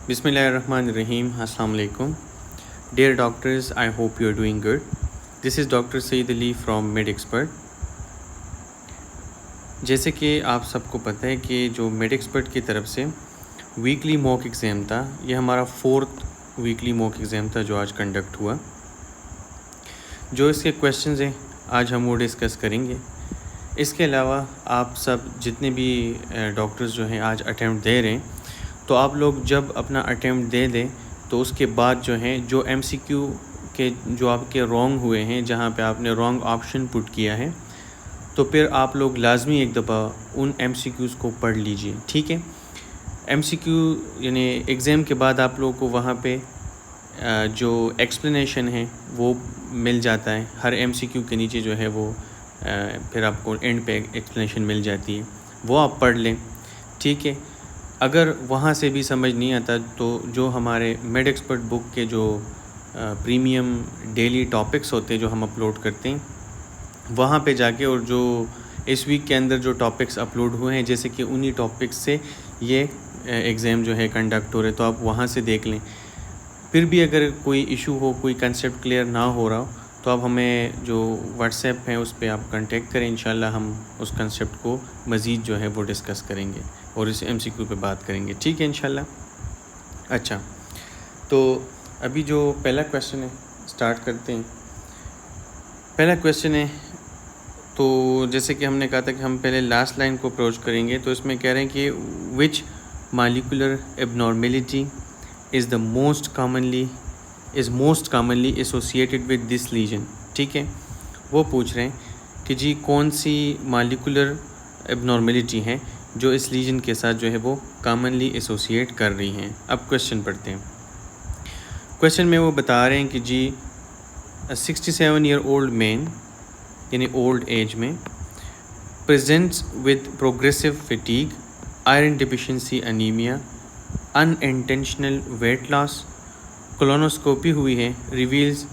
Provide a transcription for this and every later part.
Bismillahirrahmanirrahim. Assalamu alaikum. Dear doctors, I hope you are doing good. This is Dr. Saeed Ali from MedExpert. जैसे कि आप सबको पता है कि जो MedExpert की तरफ से वीकली मॉक एग्ज़ाम था, ये हमारा 4th वीकली मॉक एग्ज़ाम था जो आज कंडक्ट हुआ। जो इसके क्वेश्चंस हैं आज हम वो डिस्कस करेंगे। इसके अलावा आप सब जितने भी डॉक्टर्स जो हैं आज अटैम्प्ट दे रहे हैं, तो आप लोग जब अपना अटैम्प्ट दे दें तो उसके बाद जो है जो MCQ के जो आपके रॉन्ग हुए हैं, जहाँ पे आपने रॉन्ग ऑप्शन पुट किया है, तो फिर आप लोग लाजमी एक दफ़ा उन MCQs को पढ़ लीजिए। ठीक है, MCQ यानी एग्ज़ाम के बाद आप लोगों को वहाँ पे जो एक्सप्लेनेशन है वो मिल जाता है। हर MCQ के नीचे जो है वो फिर आपको एंड पे एक्सप्लेनेशन मिल जाती है, वो आप पढ़ लें। ठीक है, अगर वहाँ से भी समझ नहीं आता तो जो हमारे MedExpert बुक के जो प्रीमियम डेली टॉपिक्स होते हैं जो हम अपलोड करते हैं, वहाँ पे जाके और जो इस वीक के अंदर जो टॉपिक्स अपलोड हुए हैं, जैसे कि उन्हीं टॉपिक्स से ये एग्ज़ाम जो है कंडक्ट हो रहे, तो आप वहाँ से देख लें। फिर भी अगर कोई इशू हो, कोई कंसेप्ट क्लियर ना हो रहा हो, तो आप हमें जो व्हाट्सएप है उस पर आप कांटेक्ट करें। इंशाल्लाह हम उस कंसेप्ट को मज़ीद जो है वो डिस्कस करेंगे और इस MCQ पे बात करेंगे। ठीक है इंशाल्लाह। अच्छा, तो अभी जो पहला क्वेश्चन है स्टार्ट करते हैं। पहला क्वेश्चन है, तो जैसे कि हमने कहा था कि हम पहले लास्ट लाइन को अप्रोच करेंगे, तो इसमें कह रहे हैं कि which molecular abnormality is most commonly associated with this lesion. ठीक है, वो पूछ रहे हैं कि जी कौन सी मॉलिक्यूलर एबनॉर्मेलिटी है जो इस लीजन के साथ जो है वो कॉमनली एसोसिएट कर रही हैं। अब क्वेश्चन पढ़ते हैं। क्वेश्चन में वो बता रहे हैं कि जी 67 ईयर ओल्ड मैन यानी ओल्ड एज में presents with progressive fatigue, iron deficiency anaemia, unintentional weight loss, colonoscopy हुई है, reveals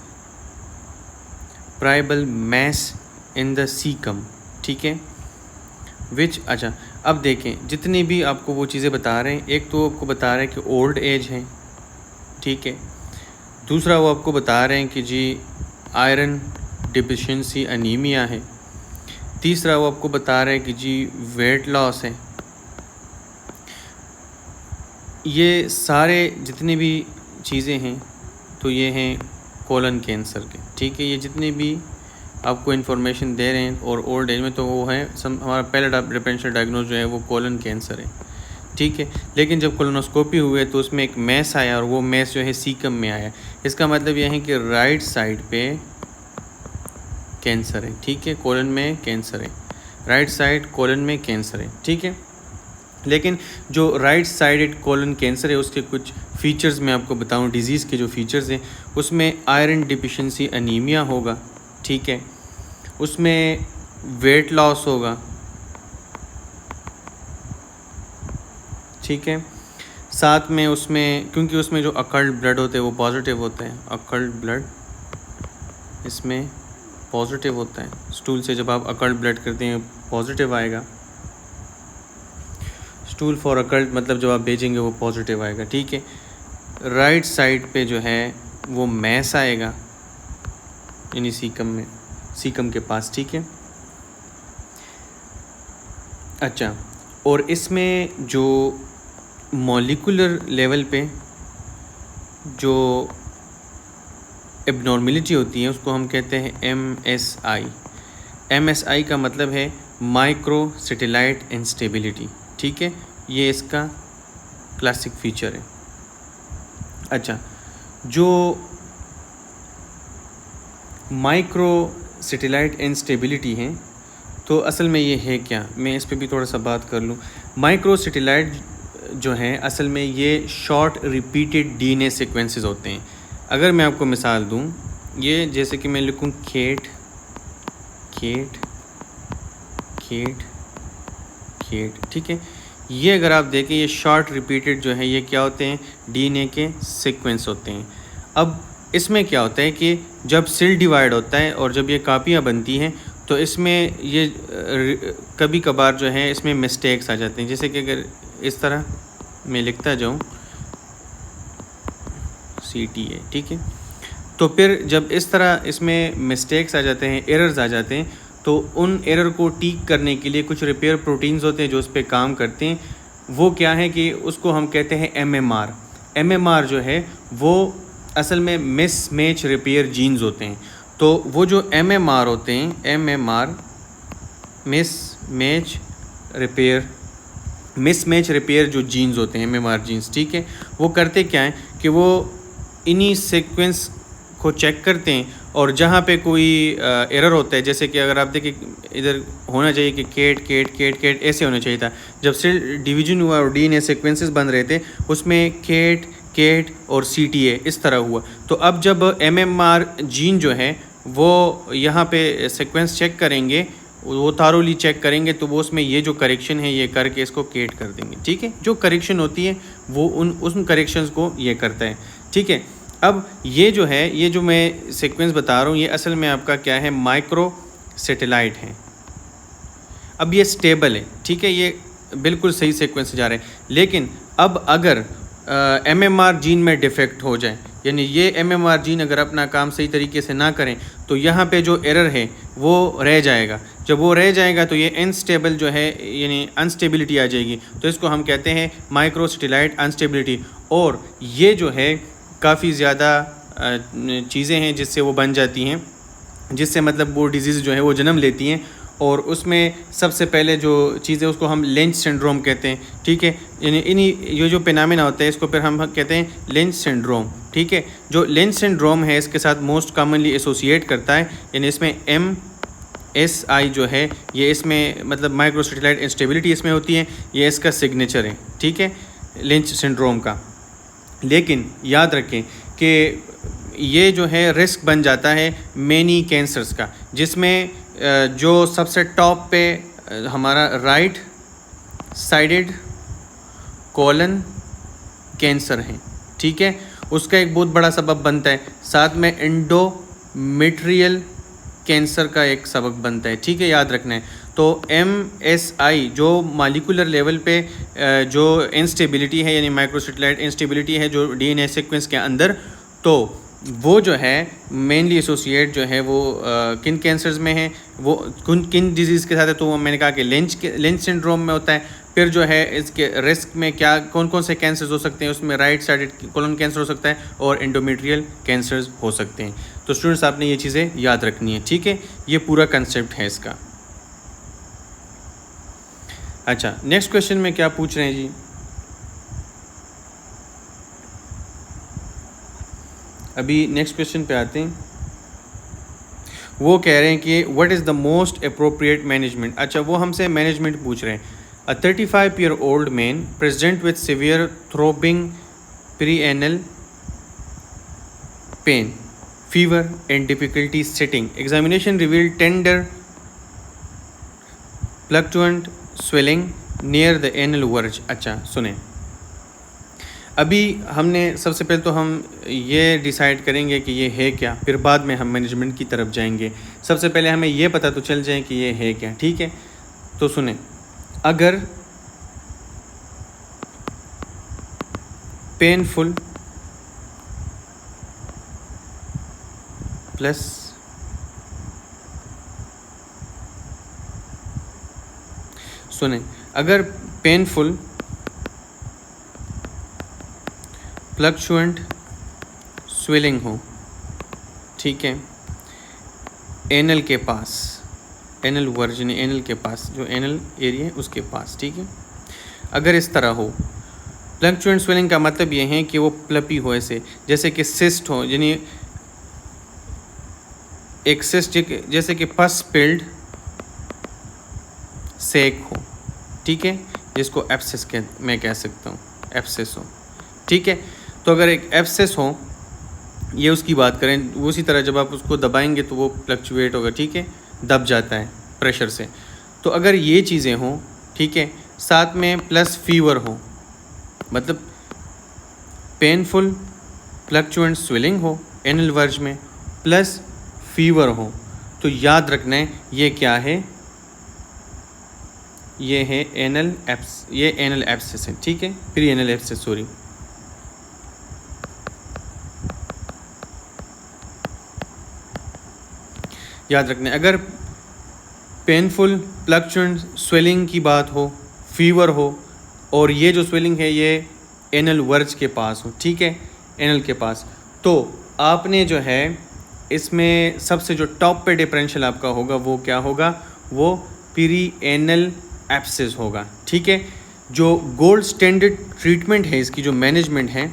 friable mass in the caecum. ठीक है, विच अच्छा अब देखें, जितनी भी आपको वो चीज़ें बता रहे हैं, एक तो आपको बता रहे हैं कि ओल्ड एज है। ठीक है, दूसरा वो आपको बता रहे हैं कि जी आयरन डिफिशिएंसी अनीमिया है। तीसरा वो आपको बता रहे हैं कि जी वेट लॉस है। ये सारे जितने भी चीज़ें हैं तो ये हैं कोलन कैंसर के। ठीक है, ये जितने भी आपको इन्फॉर्मेशन दे रहे हैं और ओल्ड एज में, तो वो है हमारा पहला डिफरेंशियल डायग्नोज जो है वो कोलन कैंसर है। ठीक है, लेकिन जब कोलोनोस्कोपी हुई तो उसमें एक मैस आया और वो मैस जो है सीकम में आया। इसका मतलब यह है कि राइट साइड पे कैंसर है। ठीक है, कोलन में कैंसर है, राइट साइड कोलन में कैंसर है। ठीक है, लेकिन जो राइट साइडेड कोलन कैंसर है उसके कुछ फीचर्स मैं आपको बताऊं, डिजीज़ के जो फीचर्स हैं, उसमें आयरन डिफिशिएंसी अनीमिया होगा। ठीक है, उसमें वेट लॉस होगा। ठीक है, साथ में उसमें क्योंकि उसमें जो अकल्ट ब्लड होते हैं वो पॉजिटिव होते हैं, अकल्ट ब्लड इसमें पॉजिटिव होता है। स्टूल से जब आप अकल्ट ब्लड करते हैं पॉजिटिव आएगा। स्टूल फॉर अकल्ट मतलब जब आप भेजेंगे वो पॉजिटिव आएगा। ठीक है, राइट साइड पे जो है वो मैस आएगा यानी सीकम के पास। ठीक है, अच्छा, और इसमें जो मॉलिक्यूलर लेवल पे जो एबनॉर्मेलिटी होती है उसको हम कहते हैं MSI। MSI का मतलब है माइक्रो सैटेलाइट इंस्टेबिलिटी। ठीक है, ये इसका क्लासिक फीचर है। अच्छा, जो माइक्रो सैटेलाइट इंस्टेबिलिटी है तो असल में ये है क्या, मैं इस पे भी थोड़ा सा बात कर लूँ। माइक्रो सैटेलाइट जो है असल में ये शॉर्ट रिपीटेड DNA सीक्वेंसेस होते हैं। अगर मैं आपको मिसाल दूँ, ये जैसे कि मैं लिखूँ खेट खेट खेट खेट। ठीक है, ये अगर आप देखें ये शॉर्ट रिपीटेड जो है ये क्या होते हैं, DNA के सीक्वेंस होते हैं। अब इसमें क्या होता है कि जब सेल डिवाइड होता है और जब ये कापियाँ बनती हैं तो इसमें ये कभी कभार जो है इसमें मिस्टेक्स आ जाते हैं। जैसे कि अगर इस तरह मैं लिखता जाऊँ CTA, ठीक है। तो फिर जब इस तरह इसमें मिस्टेक्स आ जाते हैं, एरर्स आ जाते हैं, तो उन एरर को ठीक करने के लिए कुछ रिपेयर प्रोटीन्स होते हैं जो उस पर काम करते हैं। वो क्या है कि उसको हम कहते हैं MMR। MMR जो है वो असल में मिसमैच रिपेयर जीन्स होते हैं। तो वो जो MMR होते हैं, MMR मिसमैच रिपेयर जो जीन्स होते हैं, MMR जीन्स, ठीक है, वो करते क्या हैं कि वो इन्हीं सीक्वेंस को चेक करते हैं और जहाँ पे कोई एरर होता है, जैसे कि अगर आप देखें इधर होना चाहिए कि केट ऐसे होना चाहिए था। जब सेल डिवीजन हुआ और DNA सीक्वेंसेस बन रहे थे, उसमें केट और CTA इस तरह हुआ। तो अब जब MMR जीन जो है वो यहाँ पे सीक्वेंस चेक करेंगे, वो थारोली चेक करेंगे, तो वो उसमें ये जो करेक्शन है ये करके इसको केट कर देंगे, ठीक है। जो करेक्शन होती है वो उन करेक्शंस को ये करता है, ठीक है। अब ये जो है, ये जो मैं सीक्वेंस बता रहा हूँ, ये असल में आपका क्या है, माइक्रो सैटेलाइट है। अब ये स्टेबल है, ठीक है, ये बिल्कुल सही सीक्वेंस से जा रहे हैं। लेकिन अब अगर MMR जीन में डिफेक्ट हो जाए, यानी ये MMR जीन अगर अपना काम सही तरीके से ना करें, तो यहाँ पे जो एरर है वो रह जाएगा। जब वो रह जाएगा तो ये अनस्टेबल जो है, यानी अनस्टेबिलिटी आ जाएगी। तो इसको हम कहते हैं माइक्रो सैटेलाइट अनस्टेबिलिटी। और ये जो है काफ़ी ज़्यादा चीज़ें हैं जिससे वो बन जाती हैं, जिससे मतलब वो डिजीज़ जो है वो जन्म लेती हैं। और उसमें सबसे पहले जो चीज़ है उसको हम लेंच सिंड्रोम कहते हैं, ठीक है। यानी ये जो फिनोमेना होता है इसको फिर हम कहते हैं लेंच सिंड्रोम, ठीक है। जो लेंच सिंड्रोम है इसके साथ मोस्ट कॉमनली एसोसिएट करता है, यानी इसमें MSI जो है ये इसमें मतलब माइक्रो सैटेलाइट इंस्टेबिलिटी इसमें होती है, ये इसका सिग्नेचर है, ठीक है, लेंच सिंड्रोम का। लेकिन याद रखें कि ये जो है रिस्क बन जाता है मेनी कैंसर्स का, जिसमें जो सबसे टॉप पे हमारा राइट साइडेड कोलन कैंसर है, ठीक है, उसका एक बहुत बड़ा सबब बनता है। साथ में एंडोमेट्रियल कैंसर का एक सबब बनता है, ठीक है, याद रखना है। तो MSI जो मॉलिक्यूलर लेवल पे जो इंस्टेबिलिटी है, यानी माइक्रोसैटेलाइट इंस्टेबिलिटी है जो DNA सीक्वेंस के अंदर, तो वो जो है मेनली एसोसिएट जो है वो किन कैंसर्स में है, वो किन डिजीज़ के साथ है। तो वो मैंने कहा कि लेंच सिंड्रोम में होता है। फिर जो है इसके रिस्क में क्या कौन कौन से कैंसर्स हो सकते हैं, उसमें राइट साइडेड कोलन कैंसर हो सकता है और एंडोमेट्रियल कैंसर्स हो सकते हैं। तो स्टूडेंट्स आपने ये चीज़ें याद रखनी है, ठीक है, ये पूरा कंसेप्ट है इसका। अच्छा, नेक्स्ट क्वेश्चन में क्या पूछ रहे हैं जी, अभी नेक्स्ट क्वेश्चन पे आते हैं। वो कह रहे हैं कि what is the most appropriate management. अच्छा, वो हमसे मैनेजमेंट पूछ रहे हैं। A 35-year-old man present with severe throbbing perianal pain fever and difficulty sitting, examination revealed tender fluctuant swelling near the anal verge. अच्छा सुने, अभी हमने सबसे पहले तो हम ये डिसाइड करेंगे कि ये है क्या, फिर बाद में हम मैनेजमेंट की तरफ जाएंगे। सबसे पहले हमें ये पता तो चल जाए कि ये है क्या, ठीक है। तो सुने, अगर पेनफुल प्लस सुने, अगर पेनफुल फ्लक्चुएंट स्वेलिंग हो, ठीक है, एनल के पास, एनल वर्जन एनल के पास, जो एनल एरिया है उसके पास, ठीक है, अगर इस तरह हो। फ्लक्चुएंट स्वेलिंग का मतलब ये है कि वो प्लपी हो, ऐसे जैसे कि सिस्ट हो, यानी एक सिस्ट जैसे कि पस पिल्ड सेक हो, ठीक है, जिसको एब्सेस मैं कह सकता हूँ, एब्सेस हो, ठीक है। तो अगर एक एब्सेस हो, ये उसकी बात करें, उसी तरह जब आप उसको दबाएंगे तो वो फ्लक्चुएट होगा, ठीक है, दब जाता है प्रेशर से। तो अगर ये चीज़ें हों, ठीक है, साथ में प्लस फीवर हो, मतलब पेनफुल फ्लक्चुएंट स्वेलिंग हो एनल वर्ज में प्लस फीवर हो, तो याद रखना है ये क्या है, ये है एनल एब्सेस है, ठीक है, प्री एनल एब्सेस, सॉरी। याद रखना है। अगर पेनफुल फ्लक्चुएंट स्वेलिंग की बात हो, फीवर हो, और ये जो स्वेलिंग है ये एनल वर्ज के पास हो, ठीक है, एनल के पास, तो आपने जो है इसमें सबसे जो टॉप पे डिफरेंशियल आपका होगा वो क्या होगा, वो पेरिएनल एब्सेस होगा, ठीक है। जो गोल्ड स्टैंडर्ड ट्रीटमेंट है, इसकी जो मैनेजमेंट है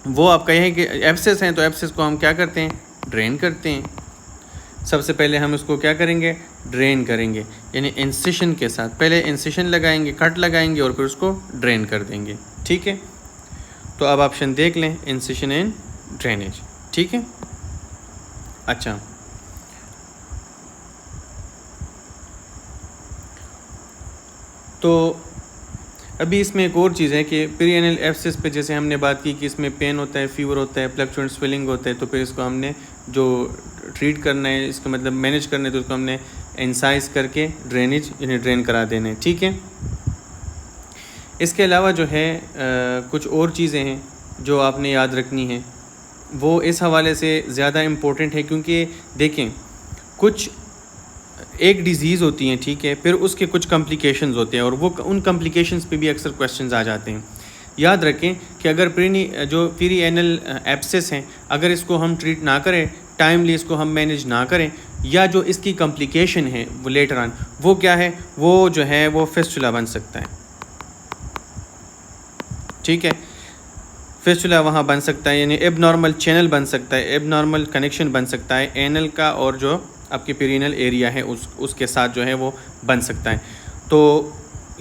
वो आपका यह है कि एब्सेस हैं तो एब्सेस को हम क्या करते हैं, ड्रेन करते हैं। सबसे पहले हम इसको क्या करेंगे, ड्रेन करेंगे, यानी इंसिशन के साथ पहले इंसिशन लगाएंगे, कट लगाएंगे और फिर उसको ड्रेन कर देंगे, ठीक है। तो अब ऑप्शन देख लें, इंसिशन एंड ड्रेनेज, ठीक है। अच्छा, तो अभी इसमें एक और चीज़ है कि पेरिएनल एब्सेस पे जैसे हमने बात की कि इसमें पेन होता है, फीवर होता है, फ्लक्चुएंट स्वेलिंग होता है, तो फिर इसको हमने जो ट्रीट करना है, इसका मतलब मैनेज करना है, तो उसको हमने इंसाइज करके ड्रेनेज यानी ड्रेन करा देना है, ठीक है। इसके अलावा जो है कुछ और चीज़ें हैं जो आपने याद रखनी है, वो इस हवाले से ज़्यादा इम्पोर्टेंट है क्योंकि देखें कुछ एक डिज़ीज़ होती हैं, ठीक है, फिर उसके कुछ कॉम्प्लिकेशंस होते हैं और वो उन कॉम्प्लिकेशंस पे भी अक्सर क्वेश्चंस आ जाते हैं। याद रखें कि अगर पेरिएनल एब्सेस हैं, अगर इसको हम ट्रीट ना करें टाइमली, इसको हम मैनेज ना करें, या जो इसकी कॉम्प्लिकेशन है वो लेटर ऑन, वो क्या है, वो जो है वो फिस्टुला बन सकता है, ठीक है। फिस्टुला वहाँ बन सकता है, यानी एबनॉर्मल चैनल बन सकता है, एबनॉर्मल कनेक्शन बन सकता है एनल का और जो आपके पेरिनेल एरिया है उसके साथ जो है वो बन सकता है। तो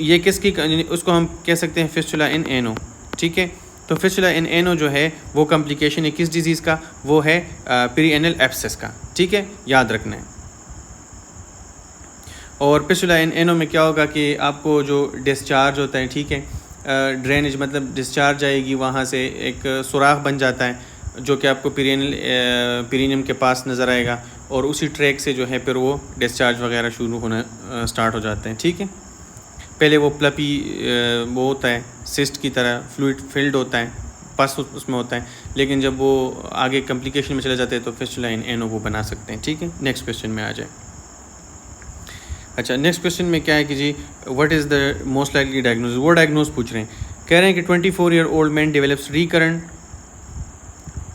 ये किसकी, उसको हम कह सकते हैं फिस्टुला इन एनो, ठीक है। तो फिस्टुला इन एनो जो है वो कॉम्प्लिकेशन है किस डिज़ीज़ का, वो है पेरिएनल एब्सेस का, ठीक है, याद रखना है। और फिस्टुला इन एनो में क्या होगा कि आपको जो डिस्चार्ज होता है, ठीक है, ड्रेनेज मतलब डिस्चार्ज आएगी, वहाँ से एक सुराख बन जाता है जो कि आपको पेरिनियम के पास नज़र आएगा और उसी ट्रैक से जो है फिर वो डिस्चार्ज वगैरह शुरू होना स्टार्ट हो जाते हैं, ठीक है। पहले वो प्लपी वो होता है, सिस्ट की तरह फ्लूइड फिल्ड होता है, पस उसमें होता है, लेकिन जब वो आगे कॉम्प्लिकेशन में चले जाते हैं तो फिस्टुला इन एनो वो बना सकते हैं, ठीक है। नेक्स्ट क्वेश्चन में आ जाए। अच्छा, नेक्स्ट क्वेश्चन में क्या है कि जी what is the most likely diagnosis, वो डायग्नोज पूछ रहे हैं। कह रहे हैं कि 24 year old man develops recurrent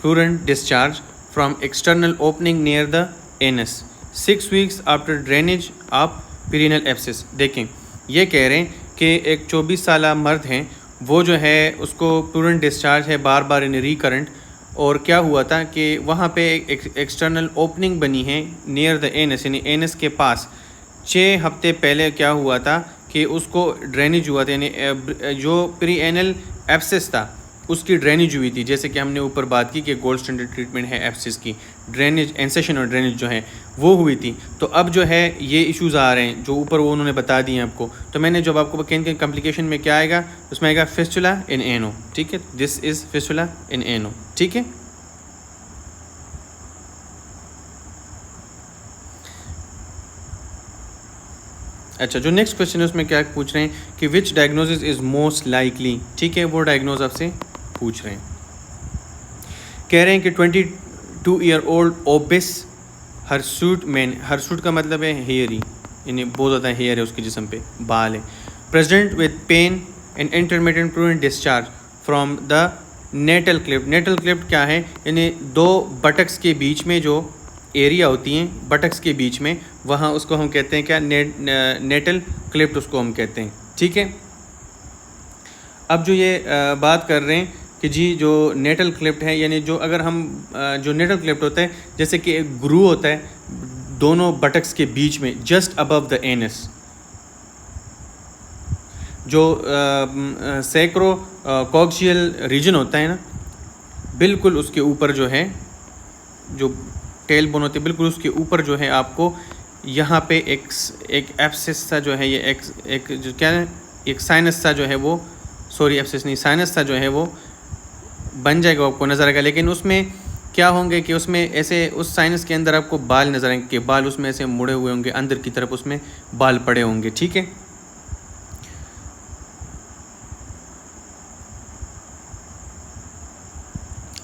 purulent discharge from external opening near the anus 6 weeks after drainage of perineal abscess. देखें, ये कह रहे हैं कि एक 24 साला मर्द हैं, वो जो है उसको प्लूरेंट डिस्चार्ज है बार बार इन रिकरेंट, और क्या हुआ था कि वहाँ पे एक एक्सटर्नल ओपनिंग बनी है नियर द एनस, यानी एनस के पास 6 हफ्ते पहले क्या हुआ था कि उसको ड्रेनेज हुआ था, यानी जो पेरिएनल एब्सेस था उसकी ड्रेनेज हुई थी। जैसे कि हमने ऊपर बात की कि गोल्ड स्टैंडर्ड ट्रीटमेंट है एब्सेस की, ड्रेनेज इंसेशन और ड्रेनेज जो है वो हुई थी। तो अब जो है ये इश्यूज़ आ रहे हैं जो ऊपर वो उन्होंने बता दिए आपको। तो मैंने जब आपको किन कॉम्प्लिकेशन में क्या आएगा, उसमें आएगा फिस्टुला इन एनो, ठीक है, दिस इज़ फिस्टुला इन एनो, ठीक है। अच्छा, जो नेक्स्ट क्वेश्चन है उसमें क्या पूछ रहे हैं कि विच डायग्नोसिस इज़ मोस्ट लाइकली, ठीक है, वो डायग्नोज आपसे पूछ रहे हैं। कह रहे हैं कि 22 ईयर ओल्ड ओबिस हर्सूट मैन, हर्सूट का मतलब है हेयरी, यानी बहुत ज़्यादा हेयर है उसके जिस्म पे, बाल है, present with pain and intermittent purulent discharge from the natal cleft. Natal cleft क्या है, यानी दो बटक्स के बीच में जो एरिया होती हैं बटक्स के बीच में, वहाँ उसको हम कहते हैं क्या, नेटल क्लिफ्ट उसको हम कहते हैं, ठीक है। अब जो ये बात कर रहे हैं कि जी जो नेटल क्लिफ्ट है, यानी जो अगर हम जो नेटल क्लिफ्ट होता है जैसे कि एक ग्रू होता है दोनों बटक्स के बीच में जस्ट अबव द एनस, जो सैक्रो कॉक्सियल रीजन होता है ना, बिल्कुल उसके ऊपर जो है जो टेल बोन होती है बिल्कुल उसके ऊपर जो है आपको यहाँ पे एक एब्सेस सा जो है, ये एक जो क्या है, एक साइनस सा जो है वो, सॉरी एब्सेस नहीं, साइनस सा जो है वो बन जाएगा, आपको नज़र आएगा। लेकिन उसमें क्या होंगे कि उसमें ऐसे उस साइनस के अंदर आपको बाल नज़र आएंगे कि बाल उसमें ऐसे मुड़े हुए होंगे, अंदर की तरफ उसमें बाल पड़े होंगे, ठीक है।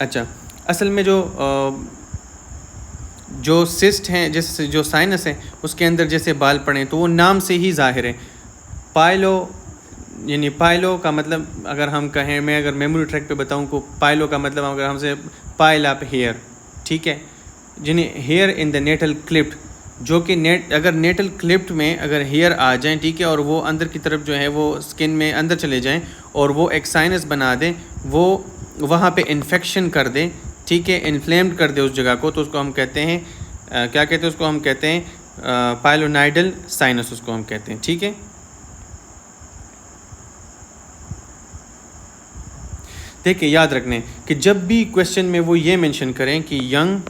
अच्छा, असल में जो सिस्ट हैं, जैसे जो साइनस है उसके अंदर जैसे बाल पड़े तो वो नाम से ही जाहिर है। पाइलो यानी पाइलो का मतलब अगर हम कहें, मैं अगर मेमोरी ट्रैक पे बताऊं को पाइलो का मतलब अगर हमसे पाइल अप हेयर, ठीक है, जिन्हें हेयर इन द नेटल क्लिप्ट, जो कि अगर नेटल क्लिप्ट में अगर हेयर आ जाएं, ठीक है, और वो अंदर की तरफ जो है वो स्किन में अंदर चले जाएं और वो एक साइनस बना दें, वो वहाँ पे इन्फेक्शन कर दें, ठीक है, इन्फ्लेम्ड कर दे उस जगह को, तो उसको हम कहते हैं क्या कहते हैं उसको हम कहते हैं पाइलोनाइडल साइनस उसको हम कहते हैं, ठीक है। देखिए याद रखने कि जब भी क्वेश्चन में वो ये मेंशन करें कि यंग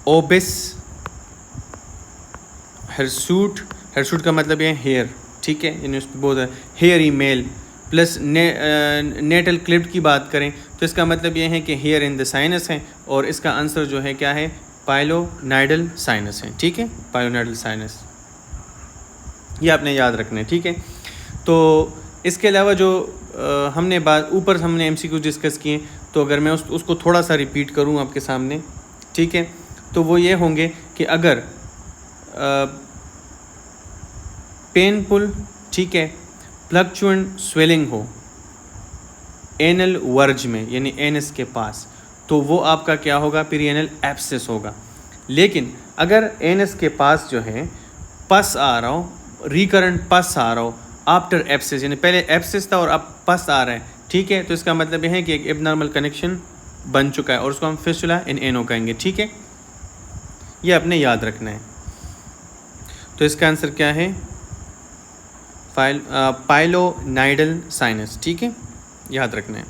ओबिस हिरसूट, हिरसूट का मतलब ये हेयर, ठीक है, यानी उसको बहुत हेयरी मेल प्लस नेटल क्लिप्ट की बात करें तो इसका मतलब ये है कि हेयर इन द साइनस है, और इसका आंसर जो है क्या है, पाइलोनाइडल साइनस है, ठीक है, पाइलोनाइडल साइनस, ये आपने याद रखना है, ठीक है। तो इसके अलावा जो हमने बात ऊपर हमने MCQ डिस्कस किए, तो अगर मैं उसको थोड़ा सा रिपीट करूं आपके सामने, ठीक है, तो वो ये होंगे कि अगर पेनफुल, ठीक है, फ्लक्चुएंट स्वेलिंग हो एनल वर्ज में यानी एनस के पास, तो वो आपका क्या होगा, पेरिएनल एब्सेस होगा। लेकिन अगर एनस के पास जो है पस आ रहा हो, रिकरेंट पस आ रहा हो आफ्टर एब्सेस, यानी पहले एब्सेस था और अब पस आ रहा है, ठीक है, तो इसका मतलब यह है कि एक एबनॉर्मल कनेक्शन बन चुका है और उसको हम फिस्टुला इन एनो कहेंगे, ठीक है, ये अपने याद रखना है। तो इसका आंसर क्या है, पाइलोनाइडल साइनस, ठीक है, याद रखना है।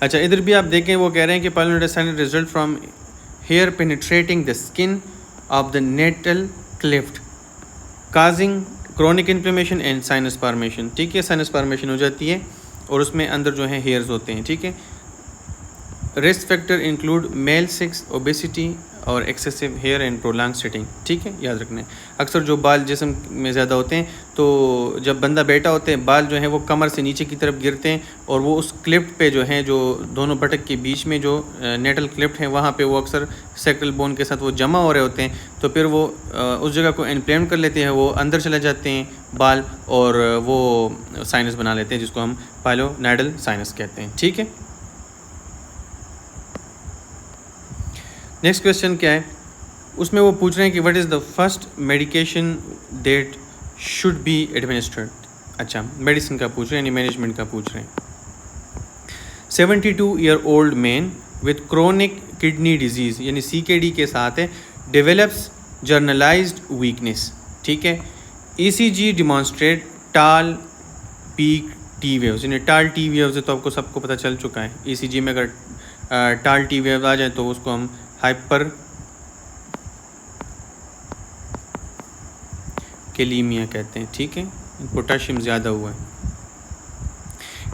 अच्छा इधर भी आप देखें, वो कह रहे हैं कि pilonidal sinus result from hair penetrating the skin of the natal cleft causing chronic inflammation and sinus formation, ठीक है, साइनस फॉर्मेशन हो जाती है और उसमें अंदर जो है हेयर्स होते हैं, ठीक है। Risk factor include male sex, obesity और excessive hair and prolong sitting, ठीक है, याद रखना है। अक्सर जो बाल जिस्म में ज़्यादा होते हैं, तो जब बंदा बैठा होता है बाल जो है वो कमर से नीचे की तरफ गिरते हैं और वो उस क्लिप्ट पे जो है, जो दोनों बटक के बीच में जो नेटल क्लिप्ट है वहाँ पे वो अक्सर सैक्रल बोन के साथ वो जमा हो रहे होते हैं, तो फिर वो उस जगह को इन्फ्लेम कर लेते हैं, वो अंदर चले जाते हैं बाल और वो साइनस बना लेते हैं, जिसको हम पाइलोनाइडल साइनस कहते हैं, ठीक है। नेक्स्ट क्वेश्चन क्या है, उसमें वो पूछ रहे हैं कि what is the first medication that should be administered. अच्छा मेडिसिन का पूछ रहे हैं, यानी मैनेजमेंट का पूछ रहे हैं। 72-year-old man with chronic kidney disease यानी CKD के साथ है, डेवलप्स जर्नलाइज्ड वीकनेस, ठीक है। ECG डिमॉन्स्ट्रेट टाल पीक टी वेव्स, यानी टाल टी वेव्स है तो आपको सबको पता चल चुका है, ECG में अगर टाल टी वेव आ जाए तो उसको हम हाइपर कैलीमिया कहते हैं, ठीक है, पोटाशियम ज़्यादा हुआ है।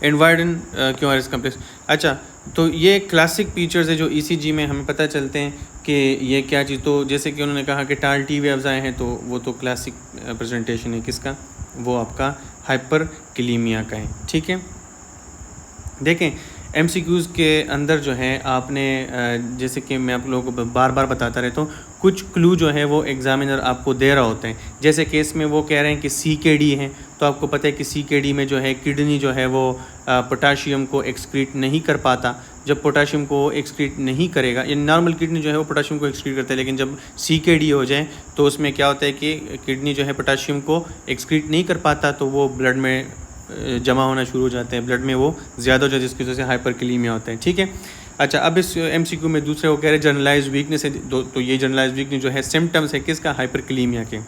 एनवायरन क्यों आर कम्प्लेक्स, अच्छा तो ये क्लासिक फीचर्स है जो ECG में हमें पता चलते हैं कि ये क्या चीज़, तो जैसे कि उन्होंने कहा कि टाल टी वेव्स आए हैं, तो वो तो क्लासिक प्रेजेंटेशन है किसका, वो आपका हाइपर कैलीमिया का है, ठीक है। देखें MCQs के अंदर जो है आपने जैसे कि मैं आप लोगों को बार बार बताता रहता हूँ, कुछ क्लू जो है वो एग्जामिनर आपको दे रहा होता है। जैसे केस में वो कह रहे हैं कि CKD है, तो आपको पता है कि CKD में जो है किडनी जो है वो पोटाशियम को एक्सक्रीट नहीं कर पाता। जब पोटाशियम को एक्सक्रीट नहीं करेगा, ये नॉर्मल किडनी जो है वो पोटाशियम को एक्सक्रीट करता है, लेकिन जब CKD हो जाए तो उसमें क्या होता है कि किडनी जो है पोटाशियम को एक्सक्रीट नहीं कर पाता, तो वो ब्लड में जमा होना शुरू हो जाते हैं, ब्लड में वो ज़्यादा हो जाए, जिसकी वजह से हाइपरकैलीमिया होता है, ठीक है। अच्छा अब इस MCQ में दूसरे वो कह रहे हैं जनरलाइज वीकनेस है, तो ये जनरलाइज वीकनेस जो है सिम्टम्स है किसका, हाइपरकैलीमिया के।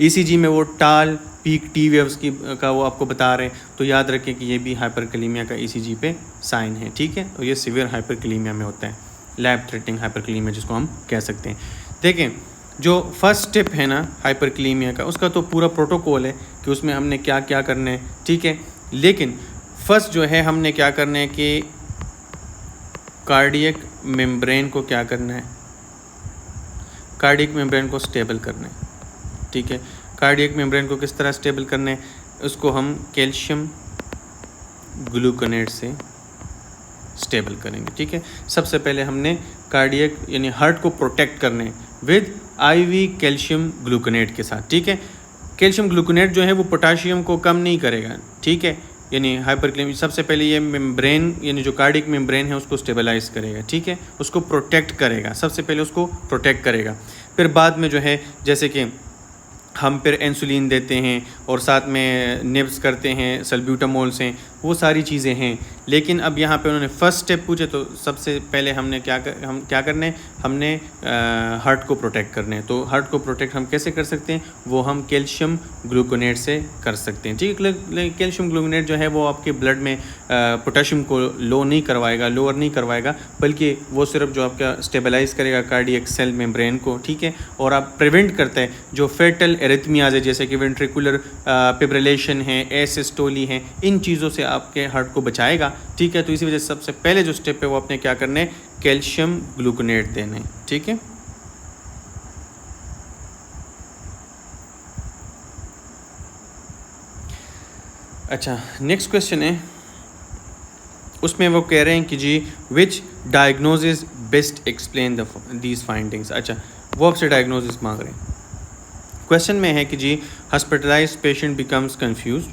ECG में वो टाल पीक टी वेव्स की का वो आपको बता रहे हैं, तो याद रखें कि ये भी हाइपरकैलीमिया का ECG पे साइन है, ठीक है, और ये सीवियर हाइपरकैलीमिया में होता है, लैब थ्रेटनिंग हाइपरकैलीमिया जिसको हम कह सकते हैं। देखें जो फर्स्ट स्टेप है ना हाइपरकैलीमिया का, उसका तो पूरा प्रोटोकॉल है कि उसमें हमने क्या क्या करना है, ठीक है, लेकिन फर्स्ट जो है हमने क्या करना है कि कार्डियक मेम्ब्रेन को क्या करना है, कार्डियक मेम्ब्रेन को स्टेबल करना है, ठीक है। कार्डियक मेम्ब्रेन को किस तरह स्टेबल करना है, उसको हम कैल्शियम ग्लूकोनेट से स्टेबल करेंगे। ठीक है, सबसे पहले हमने कार्डियक यानी हार्ट को प्रोटेक्ट करने विद IV कैल्शियम ग्लूकोनेट के साथ। ठीक है, कैल्शियम ग्लूकोनेट जो है वो पोटाशियम को कम नहीं करेगा। ठीक है, यानी हाइपरक्लेम सबसे पहले ये मेम्ब्रेन यानी जो कार्डियक मेम्ब्रेन है उसको स्टेबलाइज करेगा। ठीक है, उसको प्रोटेक्ट करेगा, सबसे पहले उसको प्रोटेक्ट करेगा। फिर बाद में जो है जैसे कि हम फिर इंसुलिन देते हैं और साथ में निब्स करते हैं, सल्ब्यूटामोल्स हैं, वो सारी चीज़ें हैं। लेकिन अब यहाँ पे उन्होंने फर्स्ट स्टेप पूछे तो सबसे पहले हमने हम क्या करने, हमने हार्ट को प्रोटेक्ट करने। तो हार्ट को प्रोटेक्ट हम कैसे कर सकते हैं, वो हम कैल्शियम ग्लूकोनेट से कर सकते हैं। ठीक है, कैल्शियम ग्लूकोनेट जो है वो आपके ब्लड में पोटेशियम को लोअर नहीं करवाएगा, बल्कि वो सिर्फ जो आपका स्टेबलाइज करेगा कार्डियक सेल मेम्ब्रेन को। ठीक है, और आप प्रिवेंट करते हैं जो फेटल एरिथमियाज है जैसे कि वेंट्रिकुलर फिब्रिलेशन है, एसिस्टोली है, इन चीज़ों से आपके हार्ट को बचाएगा। ठीक है, तो इसी वजह से सबसे पहले जो स्टेप है वो आपने क्या करना है, कैल्शियम ग्लूकोनेट देना है। ठीक है, अच्छा नेक्स्ट क्वेश्चन है, उसमें वो कह रहे हैं कि जी which diagnosis best explain these findings. अच्छा, वो आपसे डायग्नोसिस मांग रहे हैं। क्वेश्चन में है कि जी hospitalize patient becomes confuse,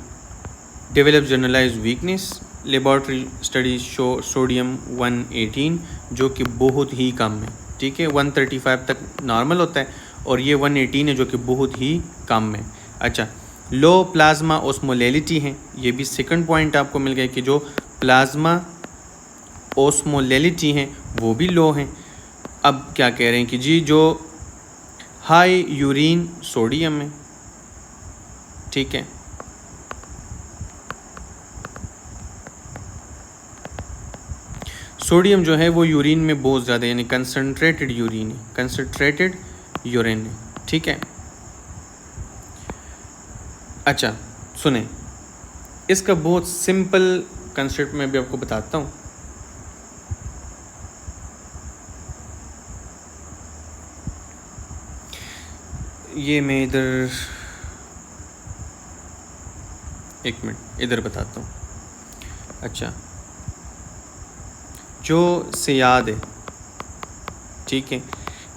develop generalize weakness, laboratory studies show sodium 118 जो कि बहुत ही कम है। ठीक है, 135 तक नॉर्मल होता है और ये 118 है जो कि बहुत ही कम है। अच्छा, लो प्लाज्मा ओस्मोलेलिटी है, ये भी सेकंड पॉइंट आपको मिल गया कि जो प्लाज्मा ओस्मोलेलिटी है वो भी लो है। अब क्या कह रहे हैं कि जी जो हाई यूरिन सोडियम है। ठीक है, सोडियम जो है वो यूरिन में बहुत ज़्यादा यानी कंसनट्रेटेड यूरिन है, कंसनट्रेटेड यूरिन है। ठीक है, अच्छा सुने, इसका बहुत सिंपल कंसेप्ट मैं भी आपको बताता हूँ। ये मैं इधर एक मिनट इधर बताता हूँ। अच्छा, जो सियाद है, ठीक है,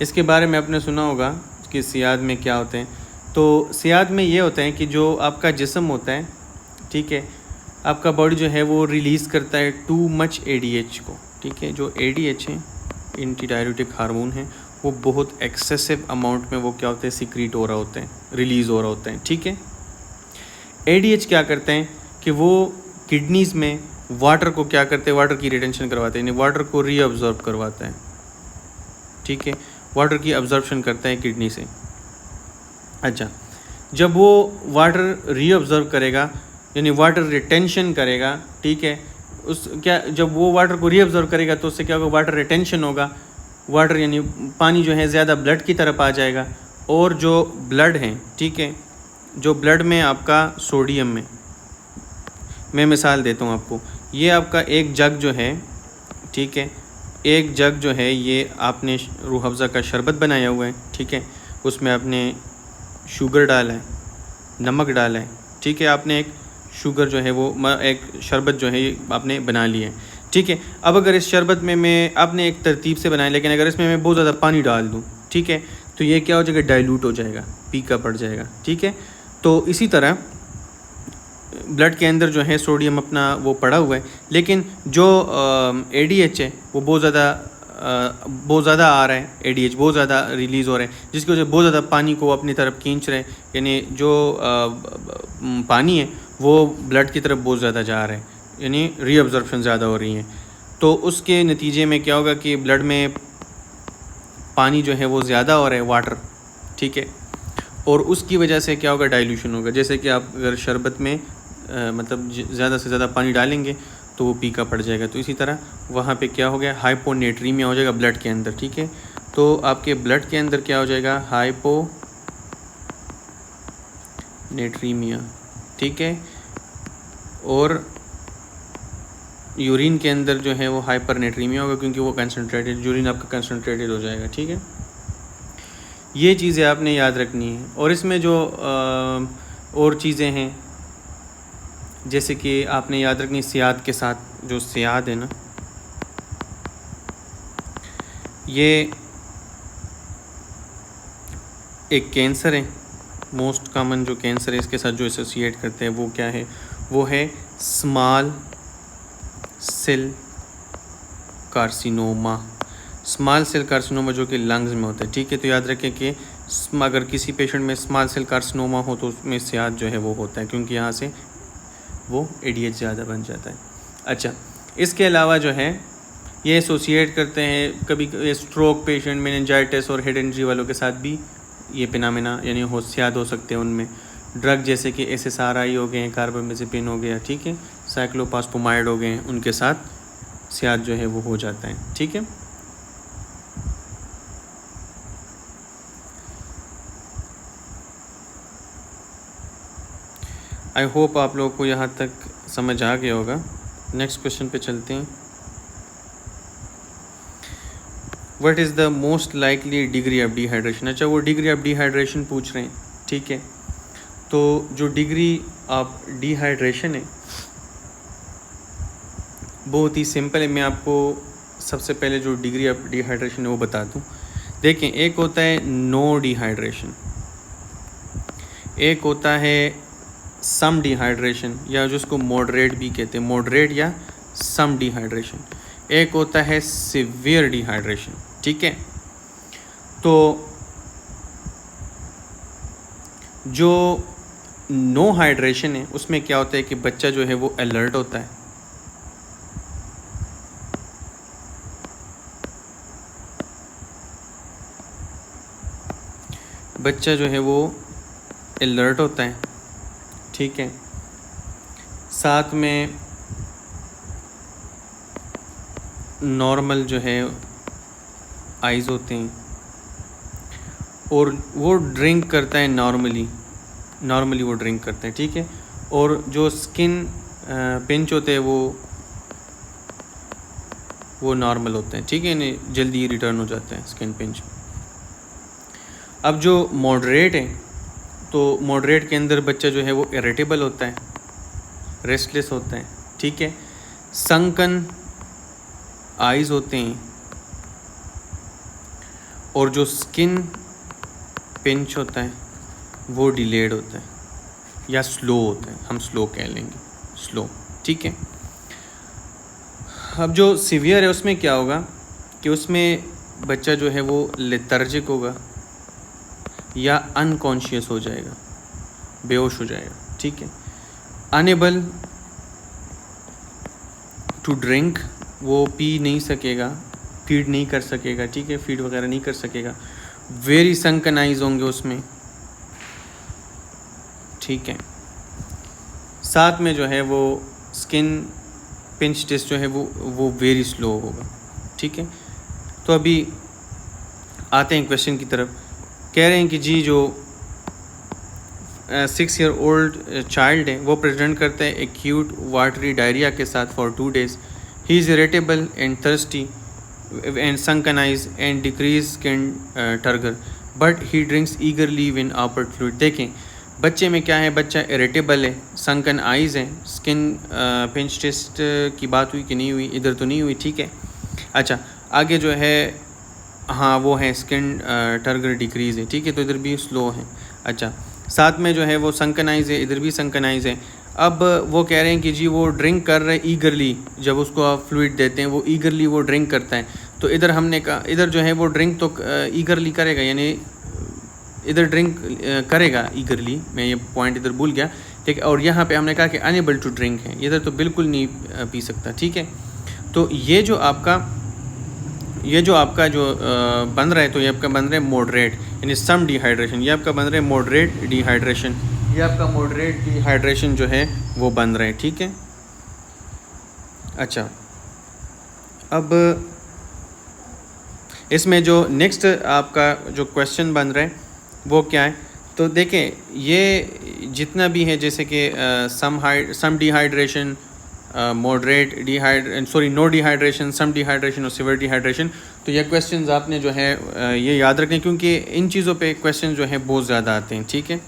इसके बारे में आपने सुना होगा कि सियाद में क्या होते हैं। तो सियाद में ये होता है कि जो आपका जिस्म होता है, ठीक है, आपका बॉडी जो है वो रिलीज़ करता है टू मच ADH को। ठीक है, जो ADH है एंटी डाययूरेटिक हार्मोन है, वो बहुत एक्सेसिव अमाउंट में वो क्या होते हैं, सीक्रेट हो रहा होते हैं, रिलीज़ हो रहा होता है। ठीक है, ADH क्या करते हैं कि वो किडनीज़ में वाटर को क्या करते हैं, वाटर की रिटेंशन करवाते हैं, यानी वाटर को रीअब्जॉर्ब करवाता है। ठीक है, वाटर की अब्जॉर्प्शन करता है किडनी से। अच्छा, जब वो वाटर रीअब्जॉर्ब करेगा यानी वाटर रिटेंशन करेगा, ठीक है, उस क्या जब वो वाटर को रीअब्जॉर्ब करेगा तो उससे क्या होगा, वाटर रिटेंशन होगा, वाटर यानी पानी जो है ज़्यादा ब्लड की तरफ आ जाएगा। और जो ब्लड है, ठीक है, जो ब्लड में आपका सोडियम में, मैं मिसाल देता हूँ आपको, ये आपका एक जग जो है, ठीक है, एक जग जो है ये आपने रूह अफ़ज़ा का शरबत बनाया हुआ है। ठीक है, उसमें आपने शुगर डाला है, नमक डाला है। ठीक है, आपने एक शुगर जो है वो एक शरबत जो है ये आपने बना लिया है। ठीक है, अब अगर इस शरबत में मैं आपने एक तरतीब से बनाया, लेकिन अगर इसमें मैं बहुत ज़्यादा पानी डाल दूँ, ठीक है, तो ये क्या हो जाएगा, डाइल्यूट हो जाएगा, फीका पड़ जाएगा। ठीक है, तो इसी तरह ब्लड के अंदर जो है सोडियम अपना वो पड़ा हुआ है, लेकिन जो ADH है वो बहुत ज़्यादा आ रहा है, ADH बहुत ज़्यादा रिलीज़ हो रहा है, जिसकी वजह से बहुत ज़्यादा पानी को अपनी तरफ खींच रहे हैं, यानी जो पानी है वो ब्लड की तरफ बहुत ज़्यादा जा रहा है, यानी रीअब्जॉर्प्शन ज़्यादा हो रही है। तो उसके नतीजे में क्या होगा कि ब्लड में पानी जो है वो ज़्यादा हो रहा है, वाटर। ठीक है, और उसकी वजह से क्या होगा, डाइल्यूशन होगा। जैसे कि आप अगर शरबत में मतलब ज़्यादा से ज़्यादा पानी डालेंगे तो वो फीका पड़ जाएगा। तो इसी तरह वहाँ पे क्या हो गया, हाइपोनेट्रीमिया हो जाएगा ब्लड के अंदर। ठीक है, तो आपके ब्लड के अंदर क्या हो जाएगा, हाइपोनेट्रीमिया। ठीक है, और यूरिन के अंदर जो है वो हाइपरनेट्रीमिया होगा, क्योंकि वो कंसनट्रेटेड, यूरिन आपका कंसनट्रेटेड हो जाएगा। ठीक है, ये चीज़ें आपने याद रखनी है। और इसमें जो और चीज़ें हैं, जैसे कि आपने याद रखनी सियाद के साथ, जो सियाद है ना, ये एक कैंसर है, मोस्ट कॉमन जो कैंसर है इसके साथ जो एसोसिएट करते हैं वो क्या है, वो है small cell carcinoma. Small cell carcinoma जो कि लंग्स में होता है, ठीक है। तो याद रखें कि अगर किसी पेशेंट में स्मॉल सेल कार्सिनोमा हो तो उसमें स्याद जो है वो होता है, क्योंकि यहाँ से वो एडीएच ज़्यादा बन जाता है। अच्छा, इसके अलावा जो है ये एसोसिएट करते हैं कभी स्ट्रोक पेशेंट, मेनिंजाइटिस और हेड इंजरी वालों के साथ भी ये फिनोमेना यानी होशियात हो सकते हैं उनमें। ड्रग जैसे कि SSRI हो गए हैं, कार्बामेज़ेपिन हो गया, ठीक है, साइक्लोपास्पोमाइड हो गए हैं, उनके साथ सियाद जो है वो हो जाता है, ठीक है। आई होप आप लोगों को यहाँ तक समझ आ गया होगा। नेक्स्ट क्वेश्चन पे चलते हैं। What is the most likely degree of dehydration. अच्छा, वो डिग्री ऑफ डिहाइड्रेशन पूछ रहे हैं, ठीक है। तो जो डिग्री ऑफ डिहाइड्रेशन है बहुत ही सिंपल है। मैं आपको सबसे पहले जो डिग्री ऑफ डिहाइड्रेशन है वो बता दूं। देखें, एक होता है नो डिहाइड्रेशन, एक होता है सम डिहाइड्रेशन या जिसको मॉडरेट भी कहते हैं, मॉडरेट या सम डिहाइड्रेशन। एक होता है सिवियर डिहाइड्रेशन, ठीक है। तो जो नो हाइड्रेशन है उसमें क्या होता है कि बच्चा जो है वो अलर्ट होता है, बच्चा जो है वो अलर्ट होता है, ठीक है। साथ में नॉर्मल जो है आइज़ होते हैं और वो ड्रिंक करता है नॉर्मली वो ड्रिंक करते हैं, ठीक है। और जो स्किन पिंच होते हैं वो नॉर्मल होते हैं, ठीक है, नहीं जल्दी रिटर्न हो जाते हैं स्किन पिंच। अब जो मॉडरेट है, तो मॉडरेट के अंदर बच्चा जो है वो इरिटेबल होता है, रेस्टलेस होता है, ठीक है। संकन आइज़ होते हैं और जो स्किन पिंच होता है वो डिलेड होता है या स्लो होता है, हम स्लो कह लेंगे, स्लो, ठीक है। अब जो सीवियर है उसमें क्या होगा कि उसमें बच्चा जो है वो लेथर्जिक होगा या अनकॉन्शियस हो जाएगा, बेहोश हो जाएगा, ठीक है। अनेबल टू ड्रिंक, वो पी नहीं सकेगा, फीड नहीं कर सकेगा, ठीक है, फीड वगैरह नहीं कर सकेगा। वेरी संकन आइज होंगे उसमें, ठीक है। साथ में जो है वो स्किन पिंच टेस्ट जो है वो वेरी स्लो होगा, ठीक है। तो अभी आते हैं क्वेश्चन की तरफ। कह रहे हैं कि जी जो 6 ईयर ओल्ड चाइल्ड है वो प्रेजेंट करता है एक्यूट वाटरी डायरिया के साथ for 2 days। He is irritable and thirsty and sunken eyes and decreased skin turgor but he drinks eagerly when offered fluid। देखें, बच्चे में क्या है, बच्चा इरिटेबल है, sunken eyes है, स्किन पिंच टेस्ट की बात हुई कि नहीं हुई, इधर तो नहीं हुई, ठीक है। अच्छा, आगे जो है हाँ वो है स्किन टर्गर डिक्रीज़ है, ठीक है, तो इधर भी स्लो है। अच्छा, साथ में जो है वो sunken eyes है, इधर भी sunken eyes है। अब वो कह रहे हैं कि जी वो ड्रिंक कर रहे हैं ईगरली, जब उसको आप फ्लूइड देते हैं वो ईगरली वो ड्रिंक करता है। तो इधर हमने कहा, इधर जो है वो ड्रिंक तो ईगरली करेगा, यानी इधर ड्रिंक करेगा ईगरली, मैं ये पॉइंट इधर भूल गया, ठीक है। और यहाँ पे हमने कहा कि अनेबल टू ड्रिंक है, इधर तो बिल्कुल नहीं पी सकता, ठीक है। तो ये जो आपका जो बन रहा है, तो ये आपका बन रहा है मॉडरेट यानी सम डिहाइड्रेशन, ये आपका बन रहा है मॉडरेट डिहाइड्रेशन, ये आपका मॉडरेट डिहाइड्रेशन जो है वो बन रहा है, ठीक है। अच्छा, अब इसमें जो नेक्स्ट आपका जो क्वेश्चन बन रहा है वो क्या है, तो देखें ये जितना भी है जैसे कि सम डिहाइड्रेशन, मॉडरेट नो डिहाइड्रेशन, सम डिहाइड्रेशन और सिवियर डिहाइड्रेशन, तो ये क्वेश्चंस आपने जो है ये याद रखें, क्योंकि इन चीज़ों पे क्वेश्चन जो है बहुत ज़्यादा आते हैं, ठीक है।